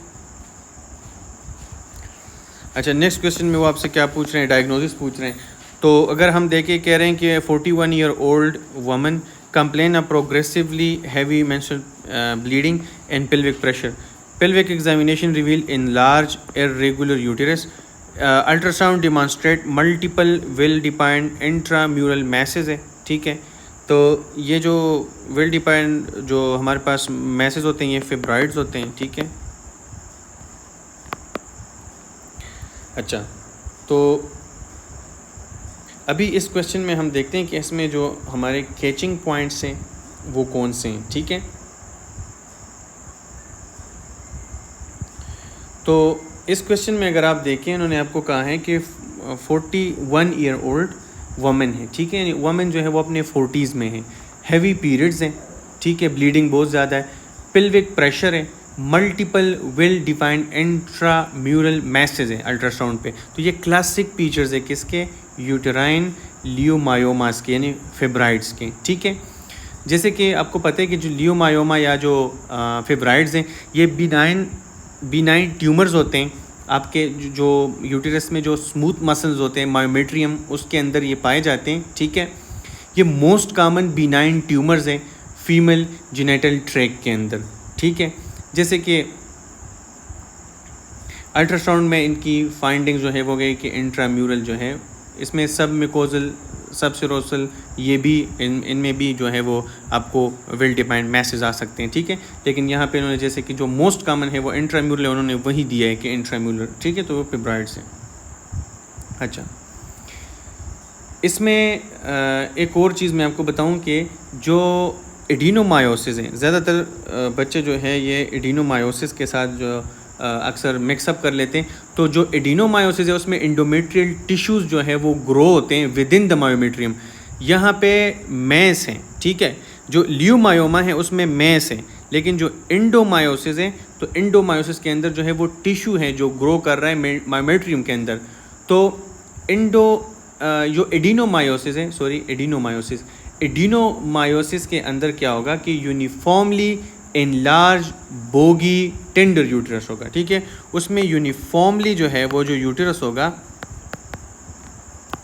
अच्छा, नेक्स्ट क्वेश्चन में वो आपसे क्या पूछ रहे हैं, डायग्नोसिस पूछ रहे हैं। तो अगर हम देखें, कह रहे हैं कि 41 ईयर ओल्ड वमन complain of progressively heavy menstrual bleeding and pelvic pressure. Pelvic examination reveal enlarged irregular uterus. Ultrasound demonstrate multiple well-defined intramural masses है, ठीक है। तो ये जो वेल डिफाइंड जो हमारे पास मैसेज होते हैं ये फिब्रॉइड्स होते हैं, ठीक है। अच्छा, तो अभी इस क्वेश्चन में हम देखते हैं कि इसमें जो हमारे कैचिंग पॉइंट्स हैं वो कौन से हैं, ठीक है। तो इस क्वेश्चन में अगर आप देखें, उन्होंने आपको कहा है कि 41 ईयर ओल्ड वुमेन है, ठीक है। वुमेन जो है वो अपने 40s में है, हैवी पीरियड्स हैं, ठीक है, ब्लीडिंग बहुत ज़्यादा है, पिल्विक प्रेशर है, multiple well defined intramural message है अल्ट्रासाउंड पे। तो ये क्लासिक फीचर्स है किसके, यूटेराइन लियोमायोमास के, यानी फिब्राइड्स के, ठीक है। जैसे कि आपको पता है कि जो लियोमायोमा या जो फिब्राइड्स हैं ये बिनाइन ट्यूमर्स होते हैं आपके जो यूटेरस में जो स्मूथ मसल्स होते हैं मायोमेट्रियम उसके अंदर ये पाए जाते हैं, ठीक है। ये मोस्ट कॉमन बिनाइन ट्यूमर्स हैं फीमेल जेनिटल ट्रैक्ट के अंदर, ठीक है। जैसे कि अल्ट्रासाउंड में इनकी फाइंडिंग जो है वो गई कि इंट्राम्यूरल जो है इसमें सब मिकोजल सब सिरोसल ये भी इनमें भी जो है वो आपको वेल डिफाइंड मैसेज आ सकते हैं, ठीक है। लेकिन यहाँ पे उन्होंने जैसे कि जो मोस्ट कॉमन है वो इंट्राम्यूरल है, उन्होंने वही दिया है कि इंट्राम्यूरल, ठीक है। तो वो फिब्रॉइड्स है। अच्छा, इसमें एक और चीज़ मैं आपको बताऊं कि जो एडिनोमायोसिस हैं, ज़्यादातर बच्चे जो है ये एडिनोमायोसिस के साथ जो अक्सर मिक्सअप कर लेते हैं। तो जो एडिनोमायोसिस है उसमें इंडोमेट्रियल टिश्यूज़ जो है वो ग्रो होते हैं विद इन द मायोमेट्रियम, यहाँ पे मैस हैं, ठीक है। जो लियोमायोमा है उसमें मैस है, लेकिन जो इंडोमायोसिस है तो इंडोमायोसिस के अंदर जो है वो टिश्यू है जो ग्रो कर रहा है मायोमेट्रियम के अंदर। तो जो एडिनोमायोसिस के अंदर क्या होगा कि uniformly enlarge bogie tender uterus होगा, ठीक है। उसमें यूनिफॉर्मली जो है वो जो यूटेरस होगा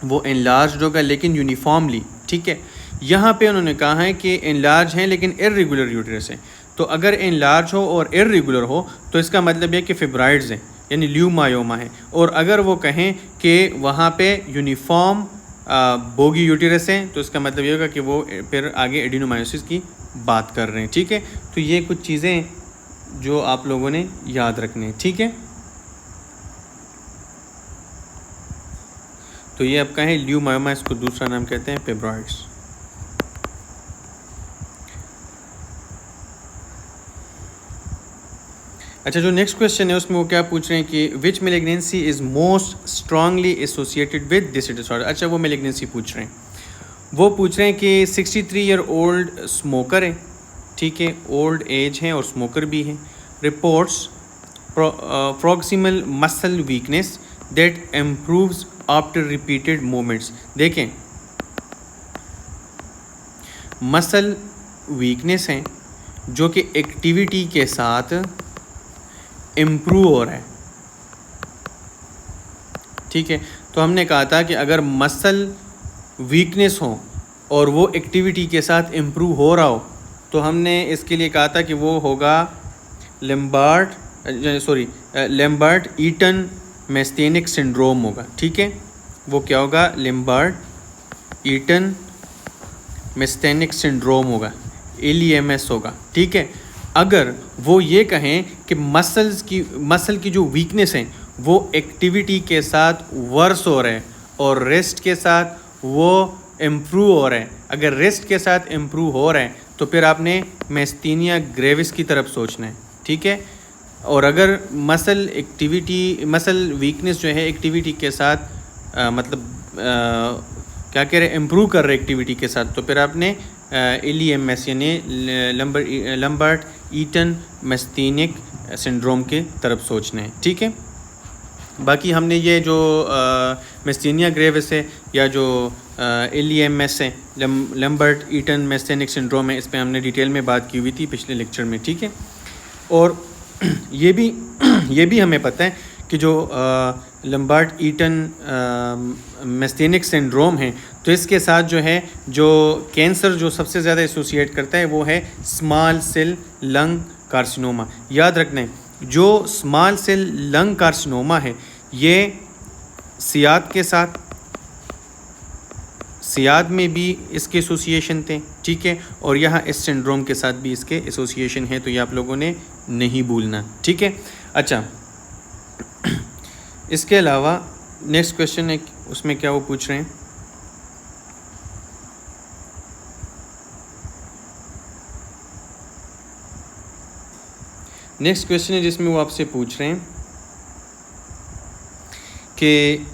वो एनलार्ज होगा, लेकिन यूनिफॉर्मली, ठीक है। यहाँ पे उन्होंने कहा है कि एनलार्ज हैं लेकिन इर्रेगुलर यूटेरस है। तो अगर एनलार्ज हो और इर्रेगुलर हो तो इसका मतलब है कि फिब्रॉइड्स हैं, यानी लियोमायोमा है। और अगर वो कहें कि वहाँ पे यूनिफॉर्म बोगी यूटेरस हैं तो इसका मतलब ये होगा कि वो फिर आगे एडिनोमायोसिस की बात कर रहे हैं, ठीक है। तो ये कुछ चीज़ें जो आप लोगों ने याद रखनी है, ठीक है। तो ये आपका है लियोमायोमा, इसको दूसरा नाम कहते हैं फिब्रॉइड्स। अच्छा, जो नेक्स्ट क्वेश्चन है उसमें वो क्या पूछ रहे हैं कि which malignancy is most strongly associated with this disorder. अच्छा, वो मैलिग्नेंसी पूछ रहे हैं, वो पूछ रहे हैं कि 63 ईयर ओल्ड स्मोकर है, ठीक है, ओल्ड एज है और स्मोकर भी है। Reports proximal muscle weakness that improves after repeated movements. देखें, मसल वीकनेस है जो कि एक्टिविटी के साथ इम्प्रूव हो रहा है, ठीक है। तो हमने कहा था कि अगर मसल वीकनेस हो और वो एक्टिविटी के साथ इम्प्रूव हो रहा हो तो हमने इसके लिए कहा था कि वो होगा लैम्बर्ट ईटन मैस्थेनिक सिंड्रोम होगा, ठीक है। वो क्या होगा, लैम्बर्ट ईटन मैस्थेनिक सिंड्रोम होगा, LEMS होगा, ठीक है। अगर वो ये कहें कि मसल की जो वीकनेस है वो एक्टिविटी के साथ वर्स हो रहा है और रेस्ट के साथ वो इम्प्रूव हो रहा है, अगर रेस्ट के साथ इम्प्रूव हो रहा है तो फिर आपने मैस्थीनिया ग्रेविस की तरफ सोचना है, ठीक है। और अगर मसल वीकनेस जो है एक्टिविटी के साथ क्या कह रहे हैं, इम्प्रूव कर रहे एक्टिविटी के साथ, तो फिर आपने LEMS यानी लैम्बर्ट ईटन मैस्थेनिक सिंड्रोम के तरफ सोचना है, ठीक है। बाकी हमने ये जो मैस्थेनिया ग्रेविस है या जो LEMS है, लैम्बर्ट ईटन मैस्थेनिक सिंड्रोम है, इस पर हमने डिटेल में बात की हुई थी पिछले लेक्चर में, ठीक है। और ये भी हमें पता है कि जो लम्बार्ड ईटन मेस्थेनिक सिंड्रोम है, तो इसके साथ जो है जो कैंसर जो सबसे ज़्यादा एसोसिएट करता है वो है स्मॉल सेल लंग कार्सिनोमा। याद रखना है, जो स्मॉल सेल लंग कार्सिनोमा है ये सियाद के साथ, सियाद में भी इसके एसोसिएशन थे, ठीक है, और यहाँ इस सिंड्रोम के साथ भी इसके एसोसिएशन है, तो ये आप लोगों ने नहीं भूलना, ठीक है। अच्छा, इसके अलावा नेक्स्ट क्वेश्चन है, उसमें क्या वो पूछ रहे हैं, नेक्स्ट क्वेश्चन है जिसमें वो आपसे पूछ रहे हैं कि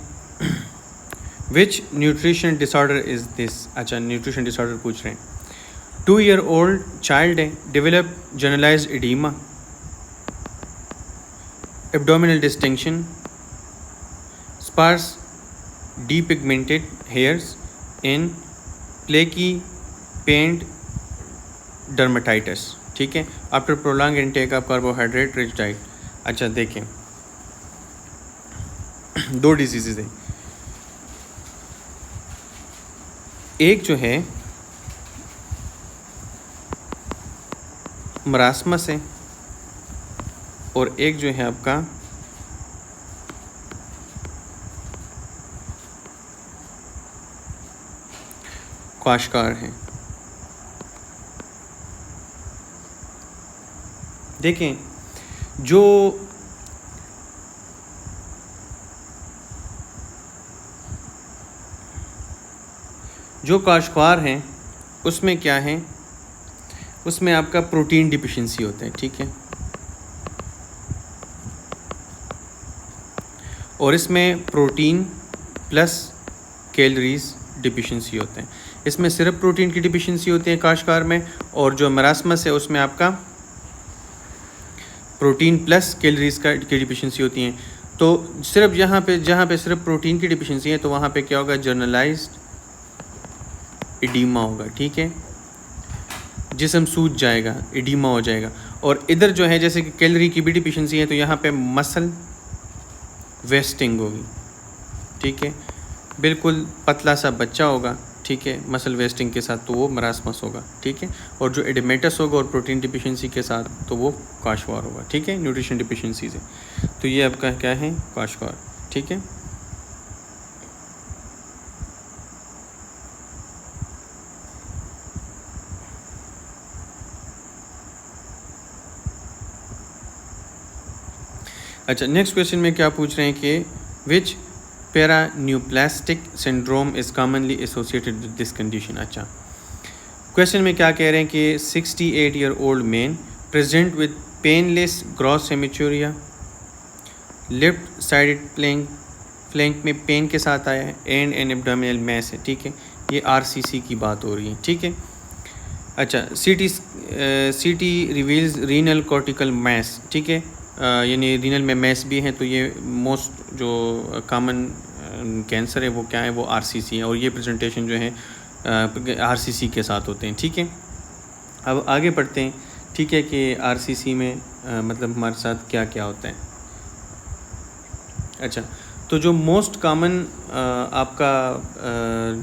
which nutrition disorder is this. अच्छा, न्यूट्रिशन डिसऑर्डर पूछ रहे हैं। 2-year-old चाइल्ड है, develop generalised oedema, abdominal distinction, sparse depigmented hairs in flaky paint dermatitis, ठीक है, after prolong intake of carbohydrate rich diet. अच्छा देखें, दो डिजीज़ है, एक जो है मरासमस है और एक जो है आपका क्वाशकार है। देखें, जो काशकार हैं उसमें क्या है, उसमें आपका प्रोटीन डिफिशिएंसी होता है, ठीक है, और इसमें प्रोटीन प्लस कैलोरीज डिफिशिएंसी होते हैं। इसमें सिर्फ प्रोटीन की डिफिशिएंसी होती है काशकार में, और जो मरासमस है उसमें आपका प्रोटीन प्लस कैलोरीज की डिफिशिएंसी होती हैं। तो सिर्फ जहाँ पे सिर्फ प्रोटीन की डिफिशिएंसी है तो वहाँ पे क्या होगा, जनरलाइज्ड एडीमा होगा, ठीक है, जिस्म सूज जाएगा, एडीमा हो जाएगा। और इधर जो है जैसे कि कैलोरी की भी डिफिशिएंसी है तो यहाँ पे मसल वेस्टिंग होगी, ठीक है, बिल्कुल पतला सा बच्चा होगा, ठीक है, मसल वेस्टिंग के साथ, तो वो मरासमस होगा, ठीक है, और जो एडिमेटस होगा और प्रोटीन डिफिशिएंसी के साथ तो वो काशवार होगा, ठीक है, न्यूट्रिशन डिफिशिएंसीज है। तो ये आपका क्या है, काशवार, ठीक है। अच्छा, नेक्स्ट क्वेश्चन में क्या पूछ रहे हैं कि which paraneoplastic syndrome is commonly associated with this condition. अच्छा, क्वेश्चन में क्या कह रहे हैं कि 68-year-old man present with painless gross haematuria, left sided flank में पेन के साथ आया है, एंड एन एब्डोमिनल मैस है, ठीक है, ये RCC की बात हो रही है, ठीक है। अच्छा, CT reveals renal cortical mass, ठीक है, यानी रीनल में मैस भी है, तो ये मोस्ट जो कॉमन कैंसर है वो क्या है, वो RCC है, और ये प्रेजेंटेशन जो है RCC के साथ होते हैं, ठीक है। अब आगे बढ़ते हैं, ठीक है, कि RCC में मतलब हमारे साथ क्या क्या होता है। अच्छा, तो जो मोस्ट कॉमन आपका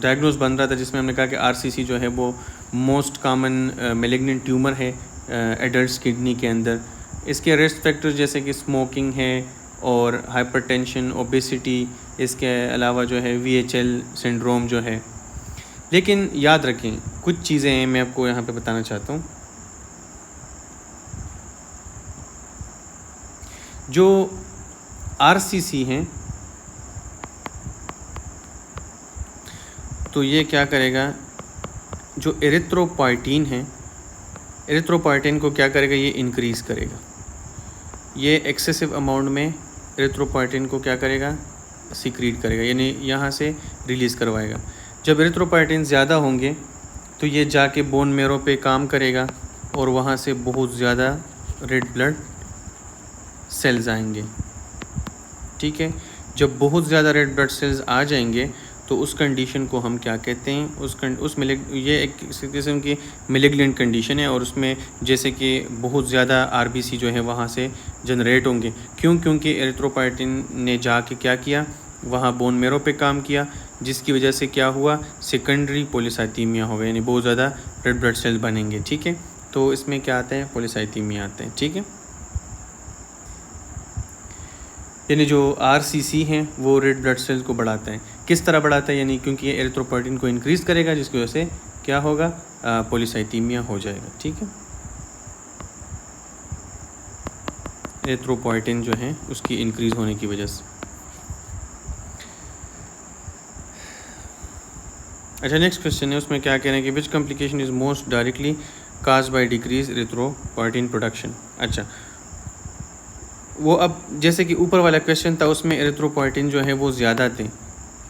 डायग्नोज बन रहा था जिसमें हमने कहा कि RCC जो है वो मोस्ट कॉमन मैलिग्नेंट ट्यूमर है एडल्ट किडनी के अंदर। इसके रिस्क फैक्टर्स जैसे कि स्मोकिंग है और हाइपरटेंशन, ओबेसिटी, इसके अलावा जो है VHL सिंड्रोम जो है। लेकिन याद रखें, कुछ चीज़ें हैं मैं आपको यहाँ पे बताना चाहता हूँ। जो RCC हैं तो ये क्या करेगा, जो एरिथ्रोपोइटीन है, एरिथ्रोपोइटीन को क्या करेगा, ये इंक्रीज़ करेगा। ये एक्सेसिव अमाउंट में एरिथ्रोपोइटीन को क्या करेगा, सीक्रेट करेगा, यानी यहाँ से रिलीज़ करवाएगा। जब एरिथ्रोपोइटीन ज़्यादा होंगे तो ये जाके बोन मेरो पे काम करेगा और वहाँ से बहुत ज़्यादा रेड ब्लड सेल्स आएंगे, ठीक है। जब बहुत ज़्यादा रेड ब्लड सेल्स आ जाएंगे तो उस कंडीशन को हम क्या कहते हैं, ये एक किस्म की मैलिग्नेंट कंडीशन है, और उसमें जैसे कि बहुत ज़्यादा RBC जो है वहाँ से जनरेट होंगे। क्यों? क्योंकि एरिथ्रोपोएटिन ने जाके क्या किया, वहाँ बोन मेरो पे काम किया, जिसकी वजह से क्या हुआ, सेकेंडरी पॉलीसाइथीमिया हो गया, यानी बहुत ज़्यादा रेड ब्लड सेल बनेंगे। ठीक है, तो इसमें क्या आते हैं, पॉलीसाइथीमिया आते हैं। ठीक है, यानी जो RCC हैं वो रेड ब्लड सेल को बढ़ाता है। किस तरह बढ़ाता है, यानी क्योंकि ये एरिथ्रोपोएटिन को इंक्रीज़ करेगा, जिसकी वजह से क्या होगा, पॉलीसाइथीमिया हो जाएगा। ठीक है, एरिथ्रोपोएटिन जो है उसकी इंक्रीज़ होने की वजह से। अच्छा, नेक्स्ट क्वेश्चन है, उसमें क्या कह रहे हैं कि which complication is most directly cause by decrease erythropoietin production. अच्छा, वो अब जैसे कि ऊपर वाला क्वेश्चन था उसमें एरिथ्रोपोएटिन जो है वो ज़्यादा थे।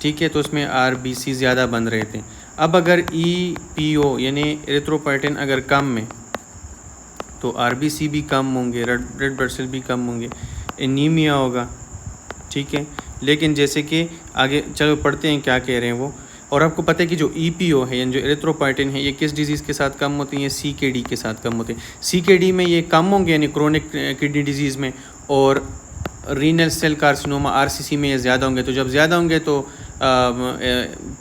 ठीक है, तो उसमें RBC ज़्यादा बन रहे थे। अब अगर EPO यानी एरिथ्रोपोएटिन अगर कम में, तो RBC भी कम होंगे, रेड ब्लड सेल भी कम होंगे, एनीमिया होगा। ठीक है, लेकिन जैसे कि आगे चलो पढ़ते हैं क्या कह रहे हैं वो। और आपको पता है कि जो EPO है यानी जो एरिथ्रोपोएटिन है, ये किस डिजीज़ के साथ कम होती है, CKD के साथ कम होते हैं। CKD में ये कम होंगे यानी क्रोनिक किडनी डिजीज़ में, और रीनल सेल कार्सिनोमा RCC में ये ज़्यादा होंगे। तो जब ज़्यादा होंगे तो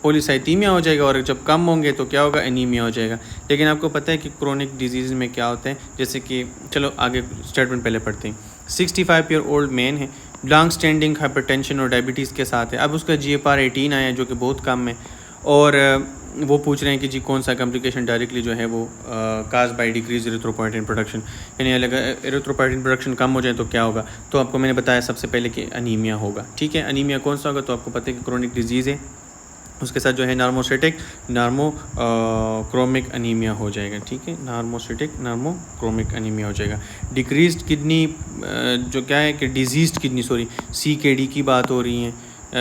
पॉलीसाइथीमिया हो जाएगा, और जब कम होंगे तो क्या होगा, एनीमिया हो जाएगा। लेकिन आपको पता है कि क्रोनिक डिजीज़ में क्या होता है, जैसे कि चलो आगे स्टेटमेंट पहले पढ़ते हैं। 65 ईयर ओल्ड मैन है, लॉन्ग स्टैंडिंग हाइपरटेंशन और डायबिटीज़ के साथ है। अब उसका GFR 18 आया है जो कि बहुत कम है, और वो पूछ रहे हैं कि जी कौन सा कॉम्प्लिकेशन डायरेक्टली जो है वो काज बाय डिक्रीज एरिथ्रोपोएटिन प्रोडक्शन, यानी अगर एरिथ्रोपोएटिन प्रोडक्शन कम हो जाए तो क्या होगा। तो आपको मैंने बताया सबसे पहले कि अनीमिया होगा। ठीक है, अनीमिया कौन सा होगा, तो आपको पता है कि क्रोनिक डिजीज़ है, उसके साथ जो है नार्मोसिटिक नार्मोक्रोमिक अनीमिया हो जाएगा। ठीक है, नार्मोसिटिक नार्मोक्रोमिक अनीमिया हो जाएगा। डिक्रीज्ड किडनी जो क्या है कि डिजीज्ड किडनी, सॉरी CKD की बात हो रही है।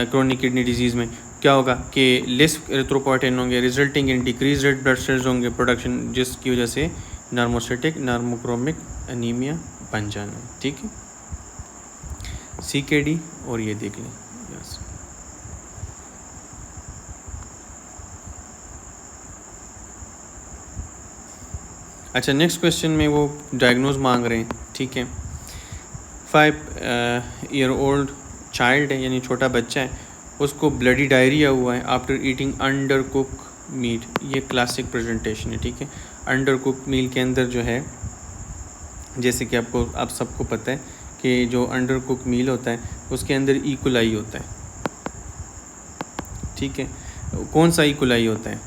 क्रोनिक किडनी डिजीज़ में क्या होगा कि लेस एरिथ्रोपोएटिन होंगे, resulting in decrease red blood cells होंगे प्रोडक्शन, जिसकी वजह से नार्मोसिटिक नार्मोक्रोमिक अनीमिया बन जाना है। ठीक है, CKD और ये देख लें। यस, अच्छा, नेक्स्ट क्वेश्चन में वो डायग्नोज मांग रहे हैं। ठीक है, 5 ईयर ओल्ड चाइल्ड है, यानी छोटा बच्चा है, उसको ब्लडी डायरिया हुआ है after eating under cook meat. ये क्लासिक प्रेजेंटेशन है। ठीक है, अंडर कुक मील के अंदर जो है, जैसे कि आप सबको पता है कि जो अंडर कुक मील होता है उसके अंदर E. होता है। ठीक है, कौन सा E. होता है,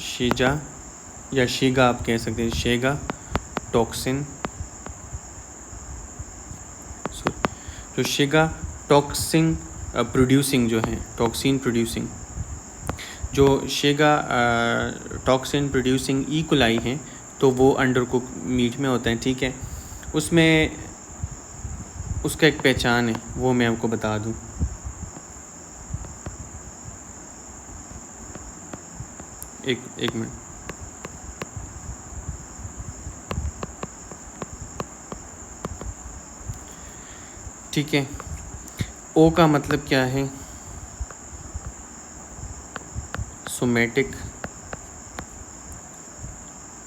शीजा या शीगा आप कह सकते हैं, शेगा टॉक्सिन, जो शेगा टॉक्सिन प्रोड्यूसिंग जो है, टॉक्सिन प्रोड्यूसिंग, जो शेगा टॉक्सिन प्रोड्यूसिंग E. हैं, तो वो अंडर कुक मीट में होता है। ठीक है, उसमें उसका एक पहचान है, वो मैं आपको बता दूं। एक मिनट, ठीक है। O का मतलब क्या है, सोमेटिक।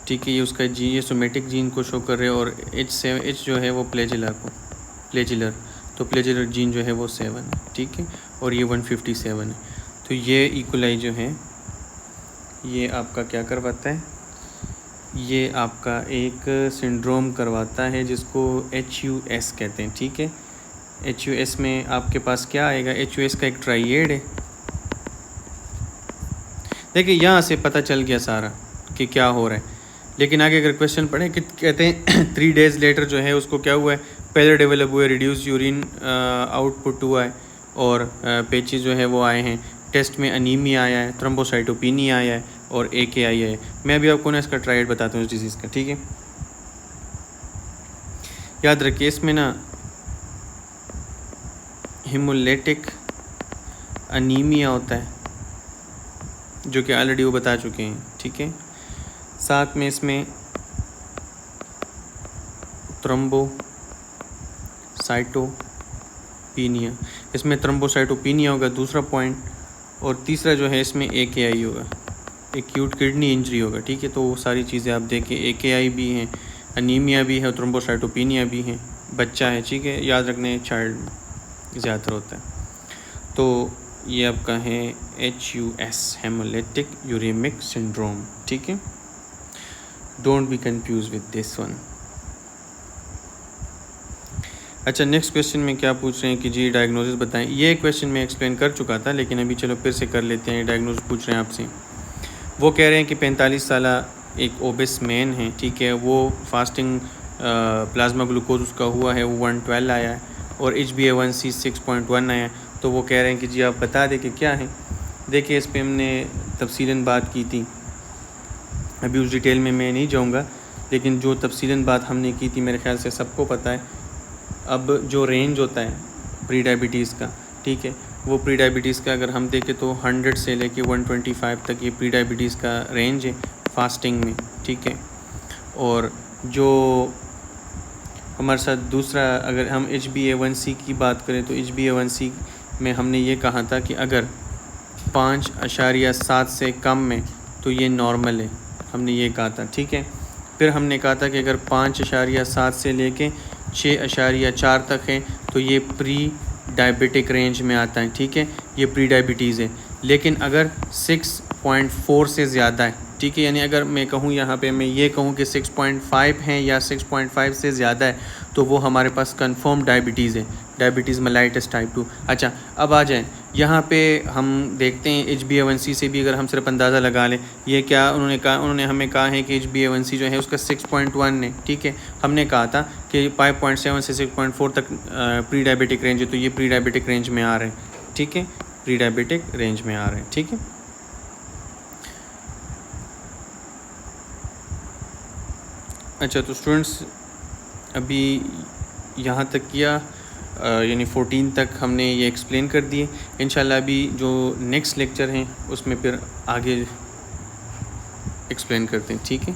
ठीक है, ये उसका ये सोमेटिक जीन को शो कर रहे हैं, और H जो है वो प्लेजिलर, तो प्लेजिलर जीन जो है वो 7 है। ठीक है, और ये 157 है। तो ये E. जो है ये आपका क्या करवाता है, ये आपका एक सिंड्रोम करवाता है जिसको HUS कहते हैं। ठीक है, HUS में आपके पास क्या आएगा, HUS का एक ट्राइएड है। देखिए यहाँ से पता चल गया सारा कि क्या हो रहा है, लेकिन आगे अगर क्वेश्चन पढ़े कि कहते हैं 3 डेज़ लेटर जो है उसको क्या हुआ है, पहले डेवलप हुआ है, रिड्यूस यूरिन आउटपुट हुआ है, और पेचेस जो है वो आए हैं, टेस्ट में अनीमिया आया है, थ्रोम्बोसाइटोपिनिया आया है, और AKI आया है। मैं अभी आपको ना इसका ट्राइएड बताता हूँ इस डिजीज़ का। ठीक है, याद रखिए इसमें ना हिमोलिटिक अनीमिया होता है, जो कि ऑलरेडी वो बता चुके हैं। ठीक है, साथ में इसमें थ्रोम्बोसाइटोपिनिया, इसमें थ्रोम्बोसाइटोपिनिया होगा दूसरा पॉइंट, और तीसरा जो है इसमें AKI होगा, एक्यूट किडनी इंजरी होगा। ठीक है, तो वो सारी चीज़ें आप देखें, AKI भी हैं, अनीमिया भी है, थ्रोम्बोसाइटोपिनिया भी है, बच्चा है, ठीक है, याद रखने चाइल्ड में ज़्यादातर होता है। तो ये आपका है HUS, हेमोलिटिक यूरेमिक सिंड्रोम, ठीक है, don't be confuse with this one. अच्छा, नेक्स्ट क्वेश्चन में क्या पूछ रहे हैं कि जी डायग्नोसिस बताएं। ये क्वेश्चन मैं एक्सप्लेन कर चुका था, लेकिन अभी चलो फिर से कर लेते हैं। डायग्नोसिस पूछ रहे हैं आपसे, वो कह रहे हैं कि 45 साल एक ओबिस मैन है, ठीक है, वो फास्टिंग प्लाज्मा ग्लूकोज उसका हुआ है, वो 112 आया है और HbA1c 6.1 आया है। तो वो कह रहे हैं कि जी आप बता दें कि क्या है। देखिए, इस पर हमने तफसीलन बात की थी, अभी उस डिटेल में मैं नहीं जाऊँगा, लेकिन जो तफसीलन बात हमने की थी मेरे ख्याल से सबको पता है। अब जो रेंज होता है प्री डायबिटीज़ का, ठीक है, वो प्री डायबिटीज़ का अगर हम देखें तो 100 से लेके 125 तक ये प्री डायबिटीज़ का रेंज है फास्टिंग में, ठीक है। और जो हमारे साथ दूसरा, अगर हम HbA1c की बात करें तो HbA1c में हमने ये कहा था कि अगर 5.7 से कम में तो ये नॉर्मल है, हमने ये कहा था, ठीक है। फिर हमने कहा था कि अगर 5.7 से लेके 6.4 तक है तो ये प्री डायबिटिक रेंज में आता है, ठीक है, ये प्री डायबिटीज़ है। लेकिन अगर 6.4 से ज़्यादा है, ठीक है, यानी अगर मैं कहूँ यहाँ पे मैं ये कहूँ कि 6.5 है या 6.5 से ज़्यादा है तो वो हमारे पास कंफर्म डायबिटीज़ है, डायबिटीज़ मेलाइटस टाइप 2। अच्छा, अब आ जाएँ यहाँ पे हम देखते हैं HbA1c से भी अगर हम सिर्फ अंदाज़ा लगा लें, ये क्या उन्होंने कहा, उन्होंने हमें कहा है कि HbA1c जो है उसका 6.1 है, ठीक है। हमने कहा था कि 5.7 से 6.4 तक प्री डायबिटिक रेंज है, तो ये प्री डायबिटिक रेंज में आ रहे हैं, ठीक है, प्री डायबिटिक रेंज में आ रहे हैं, ठीक है। अच्छा, तो स्टूडेंट्स अभी यहाँ तक किया, यानी 14 तक हमने ये एक्सप्लेन कर दिए। इंशाल्लाह अभी जो नेक्स्ट लेक्चर हैं उसमें फिर आगे एक्सप्लेन करते हैं, ठीक है।